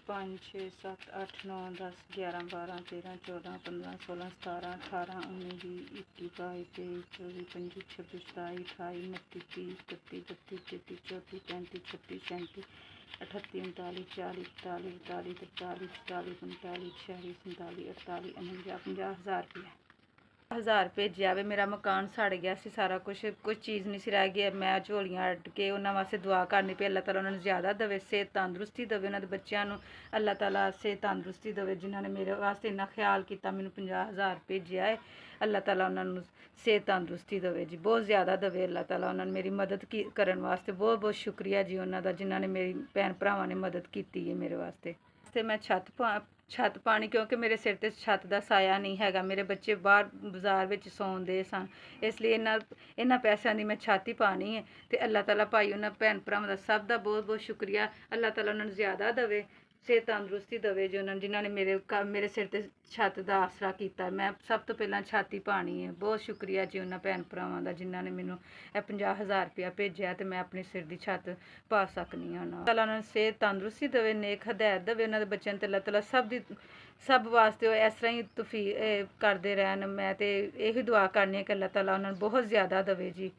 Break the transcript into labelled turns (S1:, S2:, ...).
S1: 5 6 7 8 9 10 11 12 13 14 15 16 17 18 19 20 21 22 23 24 25 26 27 28 29 30 31 32 33 34 35 36 37 38 39 40 41 42 43 44 45 46 47 48 50 50 1000 ਭੇਜਿਆ ਵੇ। ਮੇਰਾ ਮਕਾਨ ਸੜ ਗਿਆ ਸੀ ਸਾਰਾ ਕੁਝ ਚੀਜ਼ ਨਹੀਂ ਸੀ ਰਹਿ ਗਈ। ਮੈਂ ਝੋਲੀਆਂ ਅੱਡ ਕੇ ਉਹਨਾਂ ਵਾਸਤੇ ਦੁਆ ਕਰਨੀ ਪਈ, ਅੱਲਾਹ ਤਾਲਾ ਉਹਨਾਂ ਨੂੰ ਜ਼ਿਆਦਾ ਦੇਵੇ, ਸਿਹਤ ਤੰਦਰੁਸਤੀ ਦੇਵੇ, ਉਹਨਾਂ ਦੇ ਬੱਚਿਆਂ ਨੂੰ ਅੱਲਾਹ ਤਾਲਾ ਸਿਹਤ ਤੰਦਰੁਸਤੀ ਦੇਵੇ। ਜਿਨ੍ਹਾਂ ਨੇ ਮੇਰੇ ਵਾਸਤੇ ਇੰਨਾ ਖਿਆਲ ਕੀਤਾ, ਮੈਨੂੰ 50,000 ਭੇਜਿਆ ਹੈ, ਅੱਲਾਹ ਤਾਲਾ ਉਹਨਾਂ ਨੂੰ ਸਿਹਤ ਤੰਦਰੁਸਤੀ ਦੇਵੇ ਜੀ, ਬਹੁਤ ਜ਼ਿਆਦਾ ਦੇਵੇ ਅੱਲਾਹ ਤਾਲਾ। ਉਹਨਾਂ ਨੇ ਮੇਰੀ ਮਦਦ ਕਰਨ ਵਾਸਤੇ ਬਹੁਤ ਬਹੁਤ ਸ਼ੁਕਰੀਆ ਜੀ ਉਹਨਾਂ ਦਾ, ਜਿਨ੍ਹਾਂ ਨੇ ਮੇਰੀ ਭੈਣ ਭਰਾਵਾਂ ਨੇ ਮਦਦ ਕੀਤੀ ਹੈ ਮੇਰੇ ਵਾਸਤੇ। ਤੇ ਮੈਂ ਛੱਤ ਪਾਣੀ, ਕਿਉਂਕਿ ਮੇਰੇ ਸਿਰ 'ਤੇ ਛੱਤ ਦਾ ਸਾਇਆ ਨਹੀਂ ਹੈਗਾ, ਮੇਰੇ ਬੱਚੇ ਬਾਹਰ ਬਾਜ਼ਾਰ ਵਿੱਚ ਸੌਂਦੇ ਸਨ, ਇਸ ਲਈ ਇਹਨਾਂ ਪੈਸਿਆਂ ਦੀ ਮੈਂ ਛੱਤ ਹੀ ਪਾਣੀ ਹੈ। ਤੇ ਅੱਲਾਹ ਤਾਲਾ ਭਾਈ ਉਹਨਾਂ ਭੈਣ ਭਰਾਵਾਂ ਦਾ ਸਭ ਦਾ ਬਹੁਤ ਬਹੁਤ ਸ਼ੁਕਰੀਆ। ਅੱਲਾਹ ਤਾਲਾ ਉਹਨਾਂ ਨੂੰ ਜ਼ਿਆਦਾ ਦੇਵੇ, ਸਿਹਤ ਤੰਦਰੁਸਤੀ ਦੇਵੇ ਜੀ ਉਹਨਾਂ ਨੂੰ, ਜਿਨ੍ਹਾਂ ਨੇ ਮੇਰੇ ਸਿਰ 'ਤੇ ਛੱਤ ਦਾ ਆਸਰਾ ਕੀਤਾ। ਮੈਂ ਸਭ ਤੋਂ ਪਹਿਲਾਂ ਛੱਤ ਹੀ ਪਾਣੀ ਹੈ। ਬਹੁਤ ਸ਼ੁਕਰੀਆ ਜੀ ਉਹਨਾਂ ਭੈਣ ਭਰਾਵਾਂ ਦਾ, ਜਿਨ੍ਹਾਂ ਨੇ ਮੈਨੂੰ ਇਹ 50,000 ਰੁਪਇਆ ਭੇਜਿਆ ਤੇ ਮੈਂ ਆਪਣੇ ਸਿਰ ਦੀ ਛੱਤ ਪਾ ਸਕਦੀ ਹਾਂ। ਅੱਲਾਹ ਤਾਲਾ ਉਹਨਾਂ ਨੂੰ ਸਿਹਤ ਤੰਦਰੁਸਤੀ ਦੇਵੇ, ਨੇਕ ਹਦਾਇਤ ਦੇਵੇ ਉਹਨਾਂ ਦੇ ਬੱਚਿਆਂ ਨੂੰ, ਤੇ ਅੱਲਾਹ ਤਾਲਾ ਸਭ ਵਾਸਤੇ ਉਹ ਇਸ ਤਰ੍ਹਾਂ ਹੀ ਕਰਦੇ ਰਹਿਣ। ਮੈਂ ਤੇ ਇਹੀ ਦੁਆ ਕਰਨੀ ਹੈ ਕਿ ਅੱਲਾਹ ਤਾਲਾ ਉਹਨਾਂ ਨੂੰ ਬਹੁਤ ਜ਼ਿਆਦਾ ਦੇਵੇ ਜੀ।